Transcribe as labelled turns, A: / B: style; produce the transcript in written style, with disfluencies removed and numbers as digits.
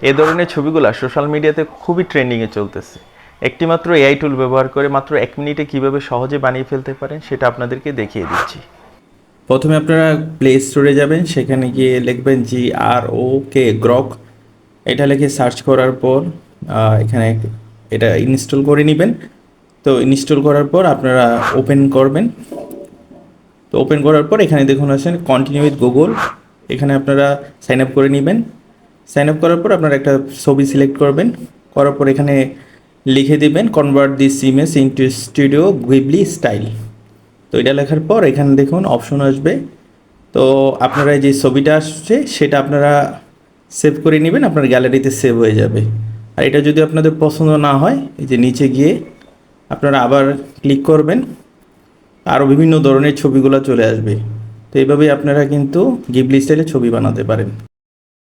A: এ ধরনের ছবিগুলো সোশ্যাল মিডিয়াতে খুবই ট্রেন্ডিংয়ে চলতেছে। একটি মাত্র এআই টুল ব্যবহার করে মাত্র 1 মিনিটে কিভাবে সহজে বানিয়ে ফেলতে পারেন সেটা আপনাদেরকে দেখিয়ে দিচ্ছি। প্রথমে আপনারা প্লে স্টোরে যাবেন, সেখানে গিয়ে লিখবেন GROK গ্রক। এটা লিখে সার্চ করার পর এখানে এটা ইনস্টল করে নেবেন। তো ইনস্টল করার পর আপনারা ওপেন করবেন। তো ওপেন করার পর এখানে দেখুন আছেন কন্টিনিউ উইথ গুগল, এখানে আপনারা সাইন আপ করে নেবেন। সাইন আপ করার পর আপনারা একটা ছবি সিলেক্ট করবেন, করার পর এখানে লিখে দিবেন convert this image into studio Ghibli style. তো এটা লেখার পর এখানে দেখুন অপশন আসবে। তো আপনারা যে ছবিটা আসছে সেটা আপনারা সেভ করে নেবেন, আপনার গ্যালারিতে সেভ হয়ে যাবে। আর এটা যদি আপনাদের পছন্দ না হয়, এই যে নিচে গিয়ে আপনারা আবার ক্লিক করবেন, আরও বিভিন্ন ধরনের ছবিগুলো চলে আসবে। তো এইভাবেই আপনারা কিন্তু গিবলি স্টাইলে ছবি বানাতে পারেন।